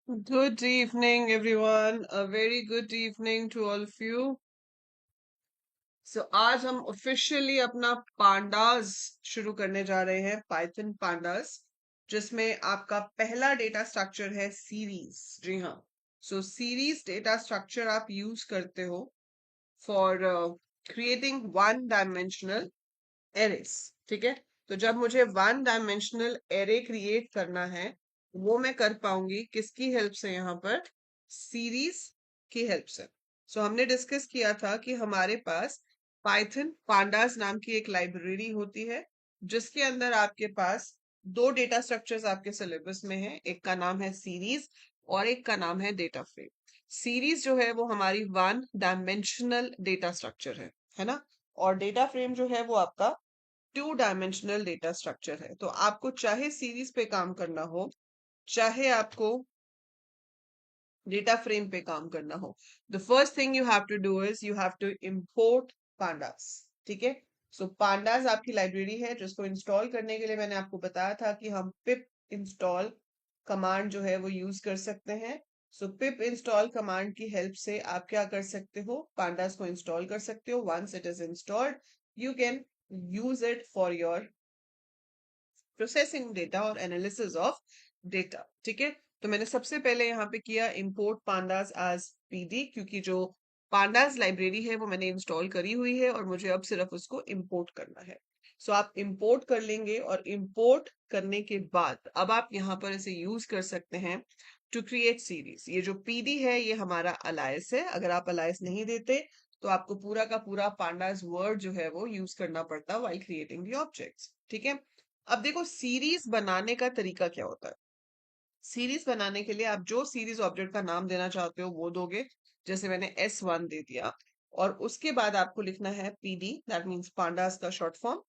Good evening, everyone. A very good evening to all of you. आज हम officially अपना pandas शुरू करने जा रहे हैं, पाइथन पांडास, जिसमें आपका पहला डेटा स्ट्रक्चर है सीरीज। जी हाँ, सीरीज डेटा स्ट्रक्चर आप यूज करते हो for creating one dimensional arrays. ठीक है, तो जब मुझे वन डायमेंशनल एरे क्रिएट करना है, वो मैं कर पाऊंगी किसकी हेल्प से? यहाँ पर सीरीज की हेल्प से। हमने डिस्कस किया था कि हमारे पास पाइथन पांडास नाम की एक लाइब्रेरी होती है, जिसके अंदर आपके पास दो डेटा स्ट्रक्चर्स आपके सिलेबस में है। एक का नाम है सीरीज और एक का नाम है डेटा फ्रेम। सीरीज जो है वो हमारी वन डायमेंशनल डेटा स्ट्रक्चर है ना, और डेटा फ्रेम जो है वो आपका टू डायमेंशनल डेटा स्ट्रक्चर है। तो आपको चाहे सीरीज पे काम करना हो, चाहे आपको डेटा फ्रेम पे काम करना हो, the first thing you have to do is you have to import pandas. ठीक है, पांडास आपकी लाइब्रेरी है, जिसको इंस्टॉल करने के लिए मैंने आपको बताया था कि हम पिप इंस्टॉल कमांड जो है वो यूज कर सकते हैं। पिप इंस्टॉल कमांड की हेल्प से आप क्या कर सकते हो? पांडास को इंस्टॉल कर सकते हो। Once it is installed, you can use it for your processing data और एनालिसिस ऑफ डेटा। ठीक है, तो मैंने सबसे पहले यहाँ पे किया इंपोर्ट पांडास एज पीडी, क्योंकि जो पांडास लाइब्रेरी है वो मैंने इंस्टॉल करी हुई है और मुझे अब सिर्फ उसको इंपोर्ट करना है। आप इंपोर्ट कर लेंगे और इंपोर्ट करने के बाद अब आप यहाँ पर इसे यूज कर सकते हैं टू क्रिएट सीरीज। ये जो पीडी है ये हमारा अलायस है। अगर आप अलायस नहीं देते तो आपको पूरा का पूरा पांडास वर्ड जो है वो यूज करना पड़ता व्हाइल क्रिएटिंग द ऑब्जेक्ट्स। ठीक है, अब देखो सीरीज बनाने का तरीका क्या होता है। सीरीज बनाने के लिए आप जो सीरीज ऑब्जेक्ट का नाम देना चाहते हो वो दोगे। जैसे मैंने S1 दे दिया, और उसके बाद आपको लिखना है पीडी, दैट मींस पांडास का शॉर्ट फॉर्म।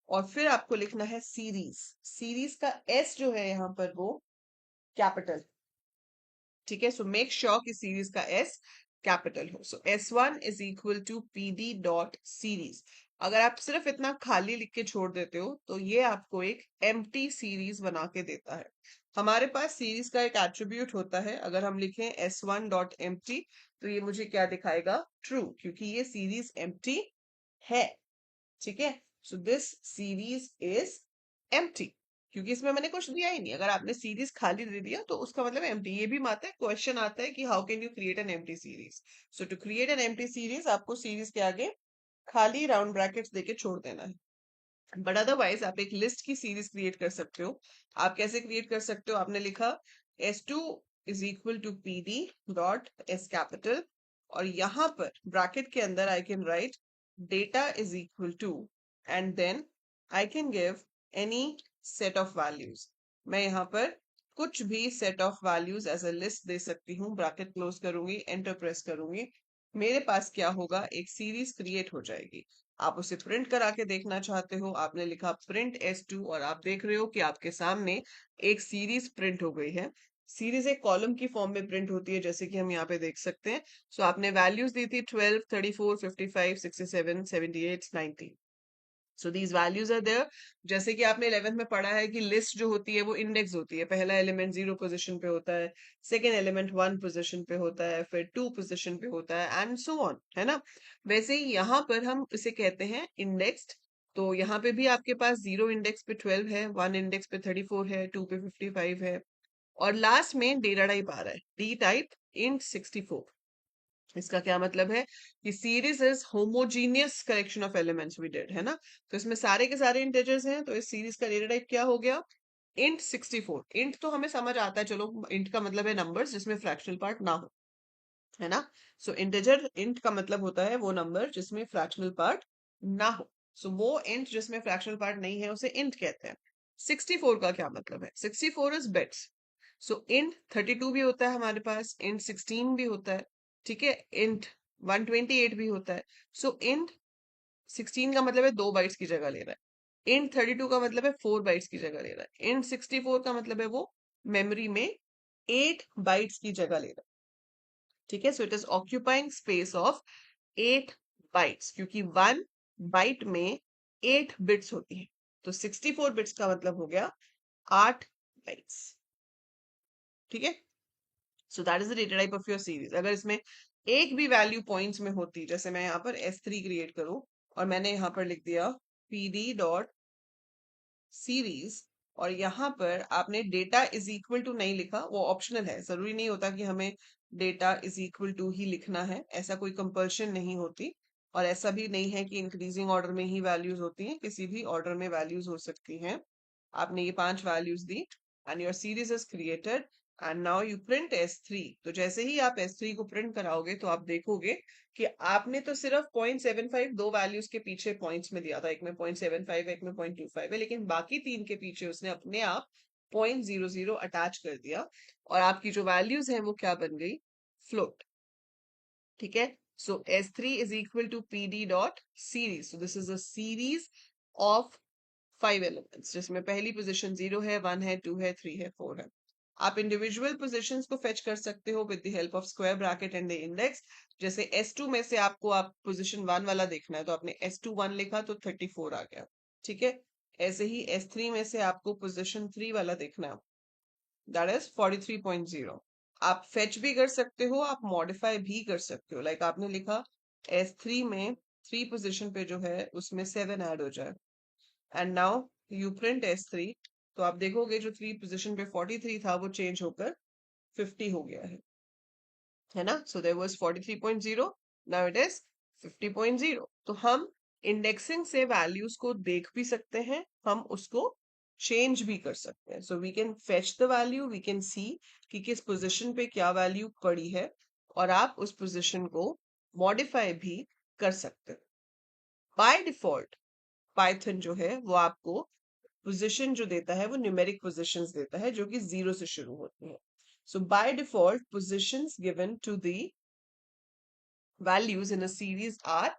और फिर आपको लिखना है सीरीज। सीरीज का S जो है यहाँ पर वो कैपिटल। ठीक है, मेक श्योर कि सीरीज का S कैपिटल हो। S1 is equal to PD dot series. अगर आप सिर्फ इतना खाली लिख के छोड़ देते हो तो ये आपको एक एम्प्टी सीरीज बना के देता है। हमारे पास सीरीज का एक एट्रीब्यूट होता है, अगर हम लिखें S1 डॉट एम्प्टी तो ये मुझे क्या दिखाएगा? ट्रू, क्योंकि ये सीरीज एम्प्टी है। ठीक है, दिस सीरीज इज एम्प्टी, क्योंकि इसमें मैंने कुछ दिया ही नहीं। अगर आपने सीरीज खाली दे दिया तो उसका मतलब एम्प्टी। ये भी आता है, क्वेश्चन आता है कि how can you create an empty series. To create an empty series आपको सीरीज के आगे खाली राउंड ब्रैकेट्स देके छोड़ देना है। बट अदरवाइज आप एक लिस्ट की सीरीज क्रिएट कर सकते हो। आप कैसे क्रिएट कर सकते हो? आपने लिखा S2 is equal to PD dot S capital, और यहां पर ब्रैकेट के अंदर I can write data is equal to, and then I can give any set of values. मैं यहाँ पर कुछ भी set of values as a list दे सकती हूँ। ब्रैकेट क्लोज करूंगी, एंटर प्रेस करूंगी, मेरे पास क्या होगा? एक सीरीज क्रिएट हो जाएगी। आप उसे प्रिंट करा के देखना चाहते हो, आपने लिखा प्रिंट S2 और आप देख रहे हो कि आपके सामने एक सीरीज प्रिंट हो गई है। सीरीज एक कॉलम की फॉर्म में प्रिंट होती है, जैसे कि हम यहाँ पे देख सकते हैं। आपने वैल्यूज दी थी 12, 34, 55, 67, 78, 90। These values are there. जैसे कि आपने 11th में पढ़ा है कि लिस्ट जो होती है वो इंडेक्स होती है। पहला एलिमेंट 0 पोजीशन पे होता है, सेकेंड एलिमेंट 1 पोजीशन पे होता है, फिर 2 पोजीशन पे होता है, एंड सो ऑन, है ना। वैसे ही यहाँ पर हम इसे कहते हैं इंडेक्स्ड। तो यहाँ पे भी आपके पास 0 इंडेक्स पे 12 है, 1 इंडेक्स पे 34 है, 2 पे 55 है, और लास्ट में डेटा टाइप आ रहा है, डी टाइप इंट 64। इसका क्या मतलब है कि series is homogeneous collection of elements we did, है ना। तो इसमें सारे के सारे इंटेजर्स हैं, तो इस सीरीज का डेटा टाइप क्या हो गया? इंट 64। इंट तो हमें समझ आता है, चलो इंट का मतलब है नंबर्स जिसमें फ्रैक्शनल पार्ट ना हो, है ना। इंटेजर इंट का मतलब होता है वो नंबर जिसमें फ्रैक्शनल पार्ट ना हो। वो इंट जिसमें फ्रैक्शनल पार्ट नहीं है उसे इंट कहते हैं। 64 का क्या मतलब है? 64 इज बिट्स। इंट 32 भी होता है हमारे पास, इंट 16 भी होता है, ठीक है, इंट 128 भी होता है। इंट 16 का मतलब है 2 बाइट्स की जगह ले रहा है, इंट 32 का मतलब है 4 बाइट्स की जगह ले रहा है, इंट 64 का मतलब है वो मेमोरी में 8 बाइट्स की जगह ले रहा है। ठीक है, it is occupying space of 8 bytes, क्योंकि 1 बाइट में 8 बिट्स होती है। 64 बिट्स का मतलब हो गया 8 बाइट्स। ठीक है, so that is the data type of your series. अगर इसमें एक भी वैल्यू पॉइंट्स में होती, जैसे मैं यहाँ पर S3 क्रिएट करूं और मैंने यहाँ पर लिख दिया PD डॉट सीरीज, और यहाँ पर आपने डेटा इज इक्वल टू नहीं लिखा, वो ऑप्शनल है, जरूरी नहीं होता कि हमें डेटा इज इक्वल टू ही लिखना है, ऐसा कोई कंपल्शन नहीं होती। और ऐसा भी नहीं है कि इंक्रीजिंग ऑर्डर में ही वैल्यूज होती हैं, किसी भी ऑर्डर में वैल्यूज हो सकती हैं। आपने ये 5 values the and your series is created and now you print S3। तो जैसे ही आप S3 को प्रिंट कराओगे तो आप देखोगे कि आपने तो सिर्फ 0.75 दो वैल्यूज के पीछे पॉइंट्स में दिया था, एक में 0.75 एक में 0.25 है, लेकिन बाकी तीन के पीछे उसने अपने आप 0.00 अटैच कर दिया और आपकी जो वैल्यूज हैं वो क्या बन गई, फ्लोट। ठीक है, so S3 is equal to PD dot series. So this is a series of 5 elements जिसमें पहली पोजीशन 0 है, 1 है, 2 है, 3 है, 4 है। आप इंडिविजुअल पोजीशंस को फेच कर सकते हो with the help of square bracket and the index. जैसे S2 में से आपको आप पोजीशन 1 वाला देखना है तो आपने S2 1 लिखा तो 34 आ गया। ठीक है, ऐसे ही S3 में से आपको पोजीशन 3 वाला देखना है, दैट इज 43.0। आप फेच भी कर सकते हो, आप मॉडिफाई भी कर सकते हो। लाइक आपने लिखा S3 में 3 पोजीशन पे जो है उसमें 7 ऐड हो जाए and now you print S3, तो आप देखोगे जो 3 पोजीशन पे 43 था वो चेंज होकर 50 हो गया है ना। So there was 43.0, now it is 50.0। तो हम इंडेक्सिंग से वैल्यूज को देख भी सकते हैं, हम उसको चेंज भी कर सकते हैं। So we can fetch the value, we can see कि किस पोजीशन पे क्या वैल्यू पड़ी है, और आप उस पोजीशन को मॉडिफाई भी कर सकते हैं। बाय डिफॉल्ट पाइथन जो है वो आपको पोजीशन जो देता है वो न्यूमेरिक पोजीशंस देता है जो कि 0 से शुरू होती है। So by default positions given to the values in a series are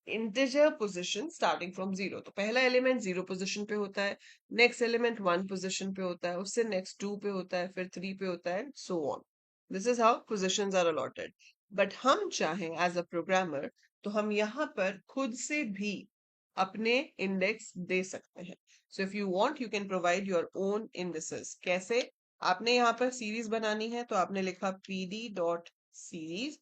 integer position starting from 0। तो पहला एलिमेंट 0 पोजीशन पे होता है, नेक्स्ट एलिमेंट 1 पोजीशन पे होता है, उससे नेक्स्ट 2 पे होता है, फिर 3 पे होता है, so on. This is how positions are allotted. But हम चाहें एज अ प्रोग्रामर तो हम यहाँ पर खुद से भी अपने इंडेक्स दे सकते हैं। सो if you want you can provide your own indexes. कैसे? आपने यहाँ पर सीरीज बनानी है तो आपने लिखा PD डॉट सीरीज,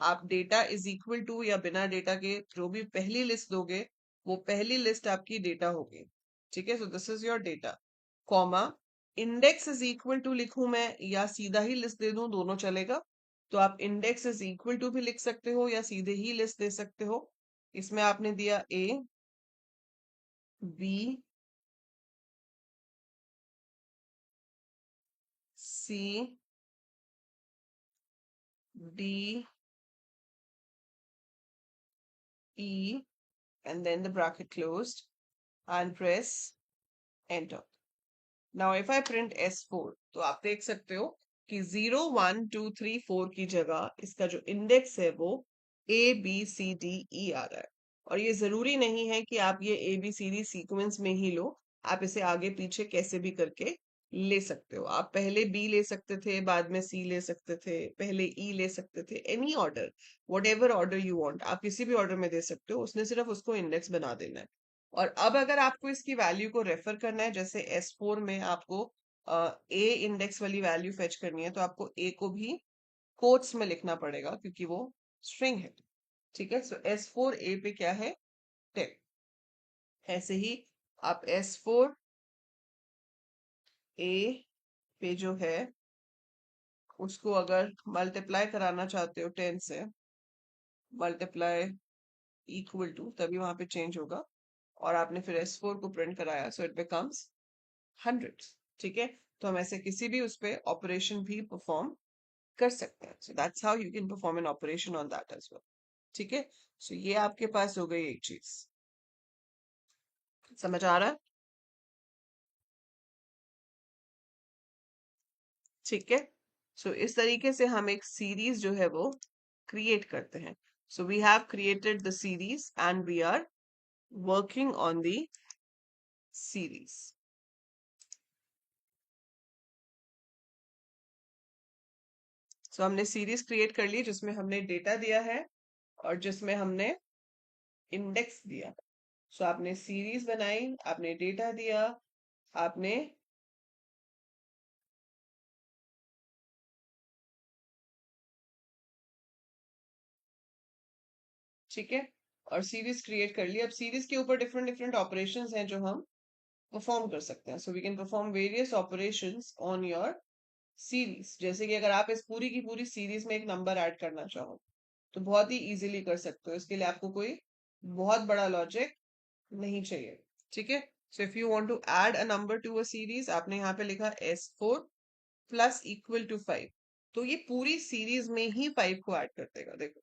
आप डेटा इज इक्वल टू या बिना डेटा के जो भी पहली लिस्ट दोगे वो पहली लिस्ट आपकी डेटा होगी। ठीक है, so this is your data, comma index is equal to लिखूं मैं या सीधा ही लिस्ट दे दूं, दोनों चलेगा। तो आप इंडेक्स इज इक्वल टू भी लिख सकते हो या सीधे ही लिस्ट दे सकते हो। इसमें आपने दिया A, B, C, D, E, and then the bracket closed and press enter. Now if I print S4 तो आप देख सकते हो कि 0 1 2 3 4 की जगह इसका जो इंडेक्स है वो ABCDE आ रहा है। और ये जरूरी नहीं है कि आप ये ABCD सीक्वेंस में ही लो, आप इसे आगे पीछे कैसे भी करके ले सकते हो। आप पहले B ले सकते थे, बाद में C ले सकते थे, पहले E ले सकते थे, any order, what ever order you want, आप किसी भी ऑर्डर में दे सकते हो, उसने सिर्फ उसको इंडेक्स बना देना है। और अब अगर आपको इसकी वैल्यू को रेफर करना है, जैसे S4 में आपको A इंडेक्स वाली वैल्यू फेच करनी है तो आपको A को भी कोट्स में लिखना पड़ेगा क्योंकि वो स्ट्रिंग है। ठीक है, सो S4 A पे क्या है, 10। ऐसे ही आप S4 A पे जो है उसको अगर मल्टीप्लाई कराना चाहते हो 10 से, मल्टीप्लाई इक्वल टू, तभी वहां पे चेंज होगा। और आपने फिर S4 को प्रिंट कराया सो इट बिकम्स 100। ठीक है, तो हम ऐसे किसी भी उस पे ऑपरेशन भी परफॉर्म कर सकते हैं। So that's how you can perform an operation on that as well. ठीक है, सो ये आपके पास हो गई एक चीज, समझ आ रहा है? ठीक है, सो इस तरीके से हम एक सीरीज जो है वो क्रिएट करते हैं। So we have created the series and we are working on the series. So हमने सीरीज क्रिएट कर ली जिसमें हमने डेटा दिया है और जिसमें हमने इंडेक्स दिया। सो आपने सीरीज बनाई, आपने डेटा दिया, आपने ठीक है, और सीरीज क्रिएट कर ली। अब सीरीज के ऊपर डिफरेंट डिफरेंट ऑपरेशंस हैं जो हम परफॉर्म कर सकते हैं। So we can perform various operations on your series. जैसे कि अगर आप इस पूरी की पूरी सीरीज में एक नंबर ऐड करना चाहो तो बहुत ही इजीली कर सकते हो। इसके लिए आपको कोई बहुत बड़ा लॉजिक नहीं चाहिए। ठीक है, so if you want to add a number to a series, आपने यहाँ पे लिखा S4 प्लस इक्वल टू 5, तो ये पूरी सीरीज में ही 5 को ऐड कर देगा। देखो,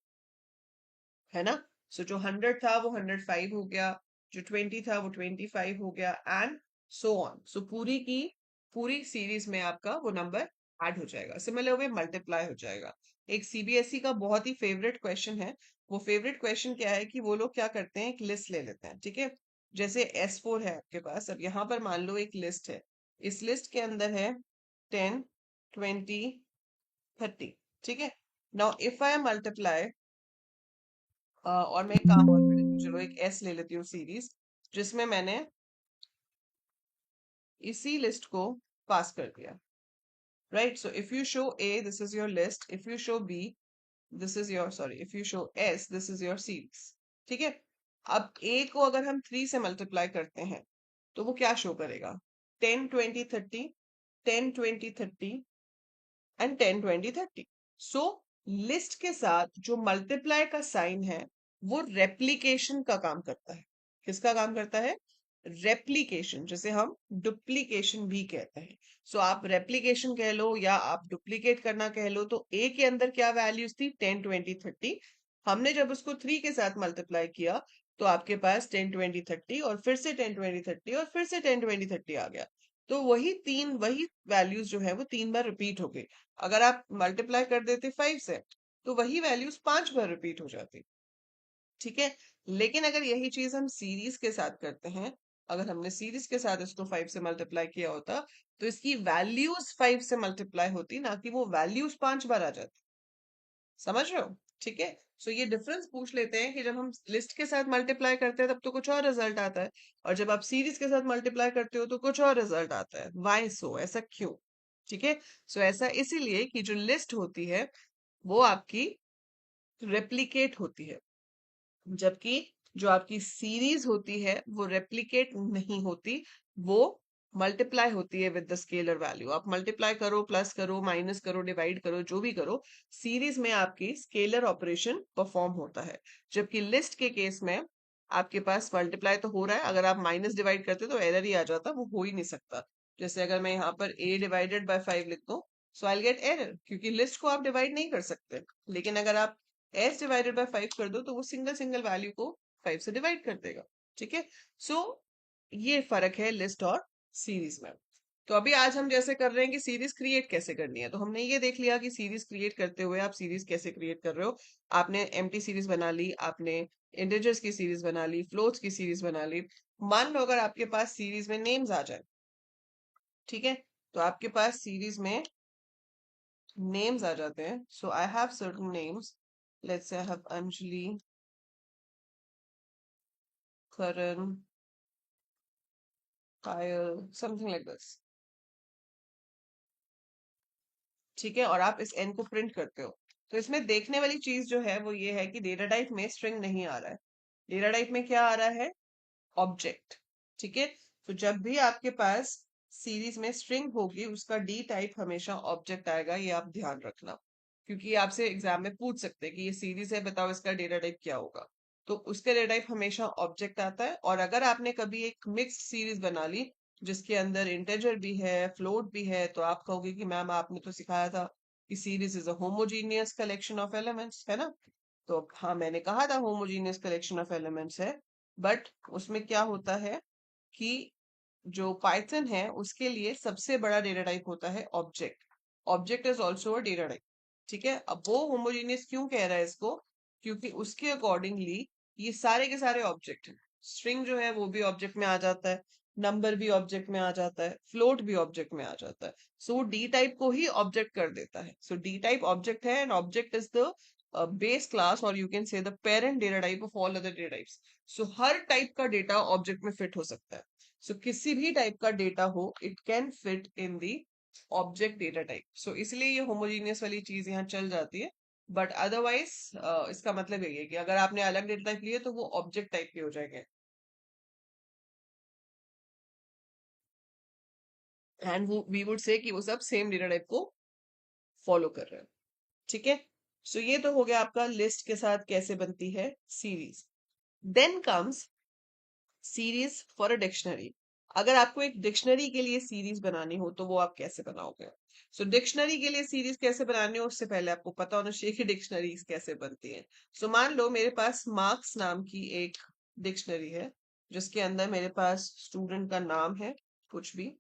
है ना। सो जो 100 था वो 105 हो गया, जो 20 था वो 25 हो गया, एंड सो ऑन। सो पूरी की पूरी सीरीज में आपका वो नंबर ऐड हो जाएगा। सिमिलर वे मल्टीप्लाई हो जाएगा। एक सीबीएसई का बहुत ही फेवरेट क्वेश्चन है। वो फेवरेट क्वेश्चन क्या है कि वो लोग क्या करते हैं, एक लिस्ट ले लेते हैं। ठीक है, जैसे S4 है आपके पास। अब यहाँ पर मान लो एक लिस्ट है, इस लिस्ट के अंदर है 10, 20, 30। ठीक है, नाउ इफ आई मल्टीप्लाई, और मैं एक काम और कर लेती हूँ, चलो एक एस ले लेती हूँ सीरीज, जिसमें मैंने इसी लिस्ट को पास कर दिया। Right, so if you show A this is your list, if you show B this is your, sorry, if you show S this is your series. ठीक है, अब ए को अगर हम 3 से मल्टीप्लाई करते हैं तो वो क्या शो करेगा, 10, 20, 30, 10, 20, 30 एंड 10, 20, 30। सो लिस्ट के साथ जो मल्टीप्लाई का साइन है वो रेप्लीकेशन का काम करता है। किसका काम करता है, रेप्लीकेशन, जिसे हम डुप्लीकेशन भी कहते हैं। सो आप रेप्लीकेशन कह लो या आप डुप्लीकेट करना कह लो। तो ए के अंदर क्या वैल्यूज थी, 10, 20, 30। हमने जब उसको 3 के साथ मल्टीप्लाई किया तो आपके पास 10, 20, 30 और फिर से 10, 20, 30 और फिर से 10, 20, 30 आ गया। तो वही वैल्यूज जो है वो 3 बार रिपीट हो गई। अगर आप मल्टीप्लाई कर देते 5 से तो वही वैल्यूज 5 बार रिपीट हो जाती। ठीक है, लेकिन अगर यही चीज हम सीरीज के साथ करते हैं, अगर हमने सीरीज के साथ इसको 5 से मल्टीप्लाई किया होता तो इसकी वैल्यूज 5 से मल्टीप्लाई होती, ना कि वो वैल्यूज 5 बार आ जाती। समझ रहे हो। ठीक है, सो ये डिफरेंस पूछ लेते हैं कि जब हम लिस्ट के साथ मल्टीप्लाई करते हैं तब तो कुछ और रिजल्ट आता है, और जब आप सीरीज के साथ मल्टीप्लाई करते हो तो कुछ और रिजल्ट आता है। वाई सो, ऐसा क्यों। ठीक है, सो ऐसा इसीलिए कि जो लिस्ट होती है वो आपकी रेप्लिकेट होती है, जबकि जो आपकी सीरीज होती है वो रेप्लिकेट नहीं होती, वो मल्टीप्लाई होती है विद द स्केलर वैल्यू। आप मल्टीप्लाई करो, प्लस करो, माइनस करो, डिवाइड करो, जो भी करो, सीरीज में आपकी स्केलर ऑपरेशन परफॉर्म होता है। जबकि लिस्ट के केस में आपके पास मल्टीप्लाई तो हो रहा है, अगर आप माइनस डिवाइड करते तो एरर ही आ जाता, वो हो ही नहीं सकता। जैसे अगर मैं यहाँ पर a डिवाइडेड बाय 5 लिख दूं, सो आई गेट एरर, क्योंकि लिस्ट को आप डिवाइड नहीं कर सकते। लेकिन अगर आप s डिवाइडेड बाय 5 कर दो तो वो सिंगल सिंगल वैल्यू को 5 से डिवाइड कर देगा। ठीक है, सो ये फर्क है लिस्ट और सीरीज में। तो अभी आज हम जैसे कर रहे हैं कि सीरीज क्रिएट कैसे करनी है, तो हमने ये देख लिया कि सीरीज क्रिएट करते हुए आप सीरीज कैसे क्रिएट कर रहे हो। आपने एम्प्टी सीरीज बना ली, आपने इंटीजर्स की सीरीज बना ली, फ्लोट्स की सीरीज बना ली। मान लो अगर आपके पास सीरीज में नेम्स आ जाए, ठीक है, तो आपके पास सीरीज में नेम्स आ जाते हैं। So I have certain names, let's say I have Anjali, Karan, Kyle, something like this। ठीक है, और आप इस n को प्रिंट करते हो। तो इसमें देखने वाली चीज जो है वो ये है कि डेटा टाइप में स्ट्रिंग नहीं आ रहा है। डेटा टाइप में क्या आ रहा है, ऑब्जेक्ट। ठीक है, तो जब भी आपके पास सीरीज में स्ट्रिंग होगी उसका डी टाइप हमेशा ऑब्जेक्ट आएगा, ये आप ध्यान रखना। क्योंकि ये आपसे एग्जाम में पूछ सकते हैं कि ये सीरीज है, बताओ इसका डेटा टाइप क्या होगा। तो उसका डेटा टाइप हमेशा ऑब्जेक्ट आता है। और अगर आपने कभी एक मिक्स्ड सीरीज बना ली जिसके अंदर इंटेजर भी है, फ्लोट भी है, तो आप कहोगे कि मैम आपने तो सिखाया था कि series is a homogeneous collection of elements, है ना। तो हाँ, मैंने कहा था होमोजीनियस कलेक्शन ऑफ एलिमेंट्स है, बट उसमें क्या होता है कि जो पाइथन है उसके लिए सबसे बड़ा डेटा टाइप होता है object. Object is also a data type. ठीक है, अब वो होमोजीनियस क्यों कह रहा है इसको, क्योंकि उसके अकॉर्डिंगली ये सारे के सारे ऑब्जेक्ट हैं। स्ट्रिंग जो है वो भी ऑब्जेक्ट में आ जाता है, नंबर भी ऑब्जेक्ट में आ जाता है, फ्लोट भी ऑब्जेक्ट में आ जाता है। सो डी टाइप को ही ऑब्जेक्ट कर देता है। सो डी टाइप ऑब्जेक्ट है, and object is the base class, और you can say the parent data type of all other data types. So हर टाइप का डेटा ऑब्जेक्ट में फिट हो सकता है। सो किसी भी टाइप का डेटा हो, it can fit in the object data type. So इसलिए ये होमोजीनियस वाली चीज यहाँ चल जाती है। बट अदरवाइज इसका मतलब यही है कि अगर आपने अलग डेटा टाइप लिए तो वो ऑब्जेक्ट टाइप के हो जाएंगे, एंड वो वी वुड से कि वो सब सेम डेटा टाइप को फॉलो कर रहे हैं। ठीक है, सो ये तो हो गया आपका लिस्ट के साथ कैसे बनती है series. Then comes series for a dictionary. अगर आपको एक डिक्शनरी के लिए सीरीज बनानी हो तो वो आप कैसे बनाओगे? सो डिक्शनरी के लिए सीरीज कैसे बनानी हो उससे पहले आपको पता होना चाहिए कि डिक्शनरीज कैसे बनती है। सो मान लो मेरे पास मार्क्स नाम की एक डिक्शनरी है, जिसके अंदर मेरे पास स्टूडेंट का नाम है कुछ भी,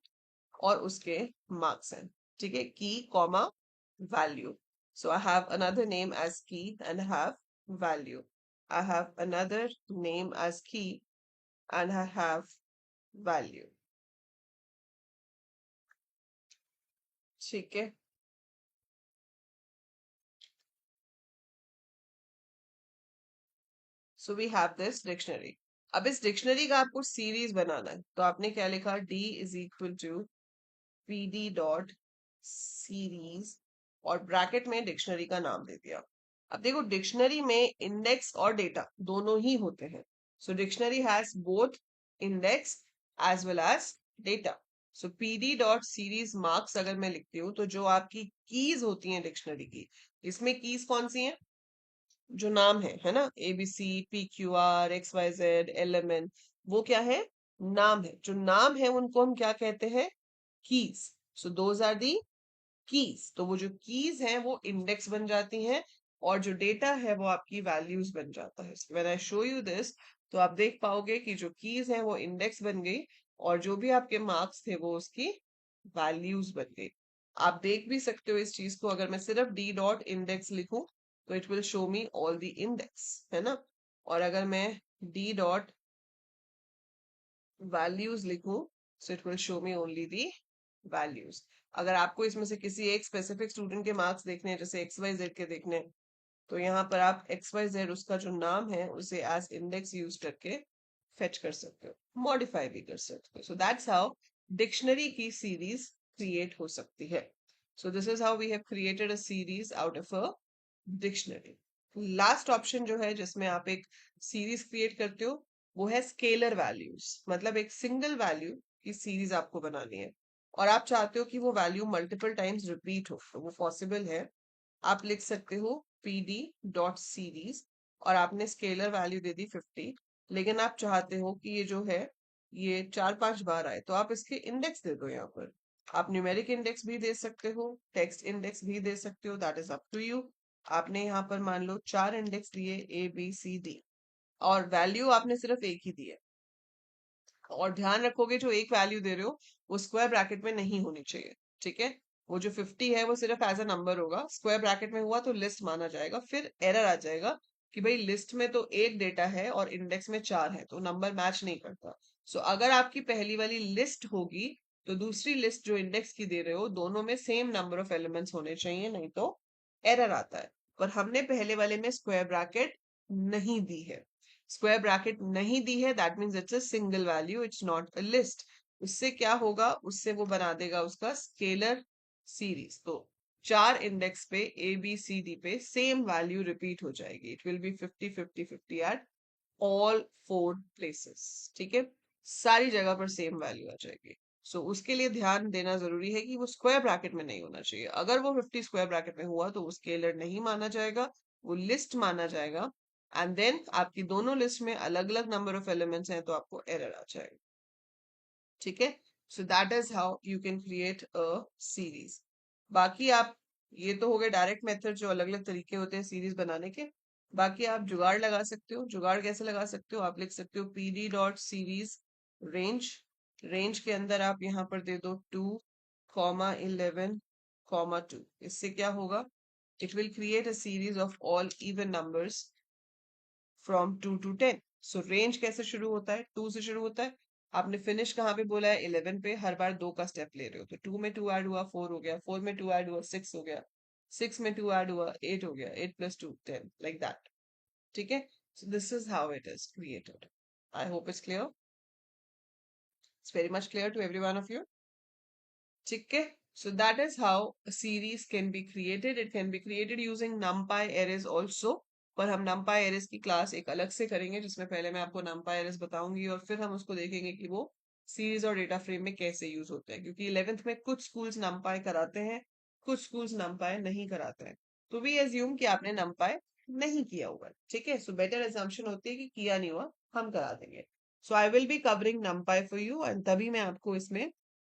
और उसके मार्क्स हैं। ठीक है, key comma value. So I have another name as key and have value. I have another name as key and I have value। ठीक है, so we have this dictionary. अब इस डिक्शनरी का आपको सीरीज बनाना है, तो आपने क्या लिखा? D is equal to P D dot series, और ब्रैकेट में डिक्शनरी का नाम दे दिया। अब देखो डिक्शनरी में इंडेक्स और डेटा दोनों ही होते हैं। So dictionary has both index as well as data. So P D dot series marks अगर मैं लिखती हूँ तो जो आपकी कीज होती हैं डिक्शनरी की, इसमें कीज कौन सी हैं? जो नाम है ना, A B C P Q R X Y Z L M N, वो क्या है? नाम है। जो नाम है उनको हम क्या कहते हैं? Keys. So those are the keys. तो वो जो कीज हैं वो इंडेक्स बन जाती हैं, और जो डेटा है वो आपकी वैल्यूज बन जाता है। When I show you this, तो आप देख पाओगे कि जो कीज हैं वो इंडेक्स बन गई, और जो भी आपके मार्क्स थे वो उसकी वैल्यूज बन गई। आप देख भी सकते हो इस चीज को, अगर मैं सिर्फ डी डॉट इंडेक्स लिखूं तो it will show me all the index, है ना। और अगर मैं डी डॉट वैल्यूज लिखूं so it will show me only the values. अगर आपको इसमें से किसी एक स्पेसिफिक स्टूडेंट के मार्क्स देखने हैं, जैसे एक्स वाई जेड के देखने हैं, तो यहाँ पर आप एक्स वाई जेड उसका जो नाम है उसे एज इंडेक्स यूज करके फेच कर सकते हो, मॉडिफाई भी कर सकते हो। सो दैट्स हाउ डिक्शनरी की सीरीज क्रिएट हो सकती है। So this is how we have created a series out of a dictionary. Last option जो है जिसमें आप एक सीरीज क्रिएट करते हो वो है स्केलर वैल्यूज। मतलब एक सिंगल वैल्यू की सीरीज आपको बनानी है, और आप चाहते हो कि वो वैल्यू मल्टीपल टाइम्स रिपीट हो, तो वो पॉसिबल है। आप लिख सकते हो पी डी डॉट सीरीज, और आपने स्केलर वैल्यू दे दी 50, लेकिन आप चाहते हो कि ये जो है ये 4-5 बार आए, तो आप इसके इंडेक्स दे दो। यहाँ पर आप न्यूमेरिक इंडेक्स भी दे सकते हो, टेक्स्ट इंडेक्स भी दे सकते हो, that is up to you. आपने यहाँ पर मान लो 4 इंडेक्स दिए ए बी सी डी, और वैल्यू आपने सिर्फ एक ही दी है। और ध्यान रखोगे जो एक वैल्यू दे रहे हो वो स्क्वायर ब्रैकेट में नहीं होनी चाहिए। ठीक है, वो जो 50 है वो सिर्फ एज अ नंबर होगा, स्क्वायर ब्रैकेट में हुआ तो लिस्ट माना जाएगा, फिर एरर आ जाएगा कि भाई लिस्ट में तो एक डेटा है और इंडेक्स में 4 है, तो नंबर मैच नहीं करता। सो अगर आपकी पहली वाली लिस्ट होगी तो दूसरी लिस्ट जो इंडेक्स की दे रहे हो दोनों में सेम नंबर ऑफ एलिमेंट्स होने चाहिए, नहीं तो एरर आता है। पर हमने पहले वाले में स्क्वायर ब्रैकेट नहीं दी है। स्क्वायर ब्रैकेट नहीं दी है, that means it's a single value, it's not a list. उससे क्या होगा? उससे वो बना देगा उसका स्केलर सीरीज। तो 4 इंडेक्स पे ए बी सी डी पे सेम वैल्यू रिपीट हो जाएगी। It will be 50-50-50 at all 4 places. ठीक है, सारी जगह पर सेम वैल्यू आ जाएगी। सो उसके लिए ध्यान देना जरूरी है कि वो स्क्वायर ब्रैकेट में नहीं होना चाहिए। अगर वो 50 स्क्वायर ब्रैकेट में हुआ तो वो स्केलर नहीं माना जाएगा, वो लिस्ट माना जाएगा। एंड देन आपकी दोनों लिस्ट में अलग अलग नंबर ऑफ एलिमेंट्स हैं तो आपको एरर आ जाएगा। ठीक है, so that is how you can create a series. बाकी आप, ये तो हो गए डायरेक्ट मेथड जो अलग अलग तरीके होते हैं सीरीज बनाने के। बाकी आप जुगाड़ लगा सकते हो। जुगाड़ कैसे लगा सकते हो? आप लिख सकते हो P D dot series range. Range के अंदर आप यहाँ पर दे दो 2,11,2। इससे क्या होगा? It will create a series of all even numbers from 2 to 10। So range कैसे शुरू होता है? 2 से शुरू होता है। आपने फिनिश कहाँ पे बोला है? 11 पे। हर बार 2 का स्टेप ले रहे हो, तो 2 में 2 ऐड हुआ 4 हो गया, 4 में 2 ऐड हुआ 6 हो गया, 6 में 2 ऐड हुआ 8 हो गया, 8 + 2 10, लाइक दैट। ठीक है, so this is how it is created. I hope it's clear. It's very much clear to every one of you. ठीक है, So that is how a series can be created. It can be created using numpy arrays also. पर हम numpy arrays की class एक अलग से करेंगे जिसमें पहले मैं आपको numpy arrays बताऊंगी और फिर हम उसको देखेंगे कि वो सीरीज और डेटा फ्रेम में कैसे यूज होते हैं, क्योंकि 11th में कुछ स्कूल्स numpy कराते हैं, कुछ स्कूल्स numpy नहीं कराते हैं। तो वी एज्यूम कि आपने numpy नहीं किया होगा, ठीक है। सो बेटर एजम्पशन होती है कि किया नहीं हुआ, हम करा देंगे। So I will be covering numpy for you and तभी मैं आपको इसमें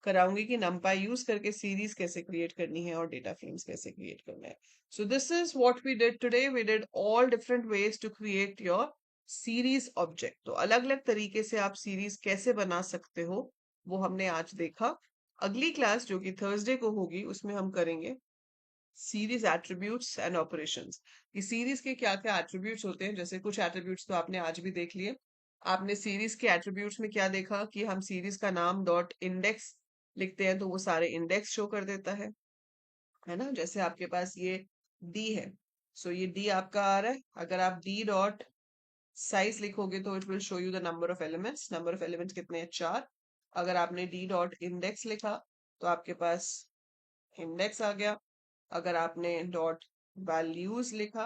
कराऊंगी कि numpy यूज करके सीरीज कैसे क्रिएट करनी है और डेटा फ्रेम्स कैसे क्रिएट करना है। So this is what we did today. We did all different ways to create your series object. तो अलग अलग तरीके से आप सीरीज कैसे बना सकते हो वो हमने आज देखा। अगली क्लास जो कि थर्सडे को होगी उसमें हम करेंगे सीरीज एट्रीब्यूट्स एंड ऑपरेशंस। कि सीरीज के क्या क्या एट्रीब्यूट्स होते हैं, जैसे कुछ एट्रीब्यूट्स तो आपने आज भी देख लिए। आपने सीरीज के एट्रीब्यूट्स में क्या देखा कि हम सीरीज का नाम डॉट इंडेक्स लिखते हैं तो वो सारे इंडेक्स शो कर देता है ना। जैसे आपके पास ये डी है, सो ये डी आपका आ रहा है। अगर आप डी डॉट साइज लिखोगे तो it will show you the number of elements. Number of elements कितने हैं? 4। अगर आपने डी डॉट इंडेक्स लिखा तो आपके पास इंडेक्स आ गया। अगर आपने डॉट वैल्यूज लिखा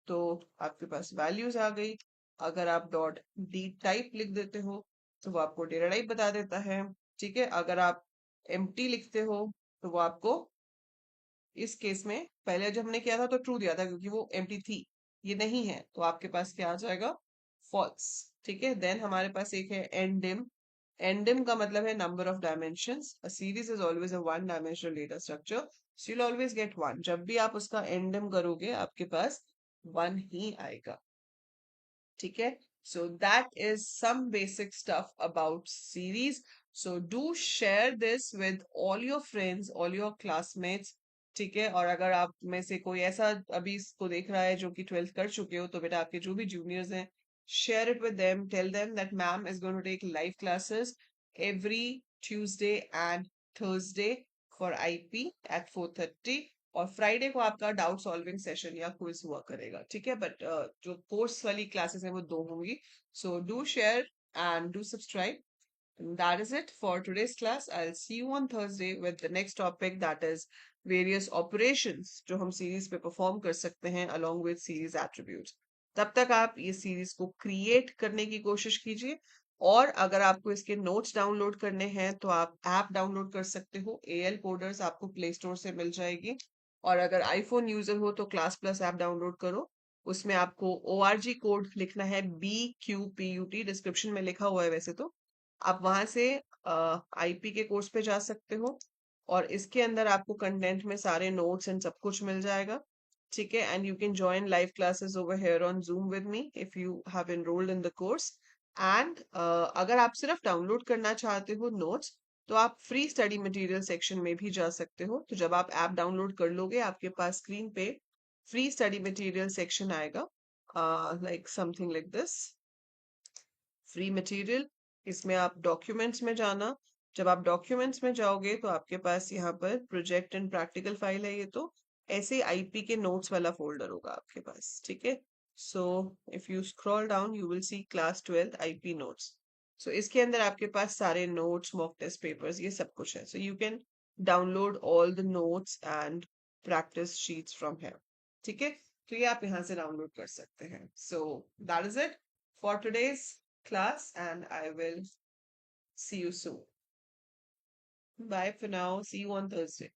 तो आपके पास वैल्यूज आ गई। अगर आप डॉट डी टाइप लिख देते हो तो वो आपको डेटा टाइप बता देता है, ठीक है। अगर आप एम्प्टी लिखते हो तो वो आपको, इस केस में पहले जब हमने किया था तो ट्रू दिया था क्योंकि वो एम्प्टी थी, ये नहीं है तो आपके पास क्या आ जाएगा? फॉल्स, ठीक है। देन हमारे पास एक है एंडिम। एंडिम का मतलब है number of dimensions. A series is always a one dimensional data structure, so you will always get one. जब भी आप उसका एंडिम करोगे आपके पास वन ही आएगा, ठीक है। So that is some basic stuff about series. So do share this with all your friends, all your classmates, ठीक है। और अगर आप में से कोई ऐसा अभी इसको देख रहा है जो कि 12th कर चुके हो तो बेटा आपके जो भी जूनियर्स हैं, share it with them. Tell them that ma'am is going to take live classes every Tuesday and Thursday for IP at 4:30, और फ्राइडे को आपका डाउट सॉल्विंग सेशन या क्विज हुआ करेगा, ठीक है। बट जो कोर्स वाली क्लासेस हैं वो 2 होंगी। सो do share and do subscribe. That is it for today's class. I'll see you on Thursday with the next topic, that is various operations जो हम सीरीज पे परफॉर्म कर सकते हैं along with series attributes. तब तक आप ये सीरीज को क्रिएट करने की कोशिश कीजिए। और अगर आपको इसके नोट्स डाउनलोड करने हैं तो आप ऐप डाउनलोड कर सकते हो। AL कोडर्स आपको प्ले स्टोर से मिल जाएगी। और अगर आईफोन यूजर हो तो क्लास प्लस ऐप डाउनलोड करो। उसमें आपको ORG कोड लिखना है BQPUT, डिस्क्रिप्शन में लिखा हुआ है वैसे तो। आप वहां से आईपी के कोर्स पे जा सकते हो और इसके अंदर आपको कंटेंट में सारे नोट्स एंड सब कुछ मिल जाएगा, ठीक है। And you can join live classes over here on zoom with me if you have enrolled in the course. And अगर आप सिर्फ डाउनलोड करना चाहते हो नोट्स तो आप फ्री स्टडी मटेरियल सेक्शन में भी जा सकते हो। तो जब आप ऐप डाउनलोड कर लोगे आपके पास स्क्रीन पे फ्री स्टडी मटेरियल सेक्शन आएगा, like something like this, free material. इसमें आप डॉक्यूमेंट्स में जाना। जब आप डॉक्यूमेंट्स में जाओगे तो आपके पास यहाँ पर प्रोजेक्ट एंड प्रैक्टिकल फाइल है, ये तो ऐसे आईपी के नोट्स वाला फोल्डर होगा आपके पास, ठीक है। So if you scroll down you will see class 12 IP notes. So इसके अंदर आपके पास सारे नोट्स, मॉक टेस्ट पेपर्स, ये सब कुछ है। So you can download all the notes and practice sheets from here, ठीक है। तो ये आप यहाँ से डाउनलोड कर सकते हैं। सो that is it for today's class and I will see you soon. Bye for now. See you on Thursday.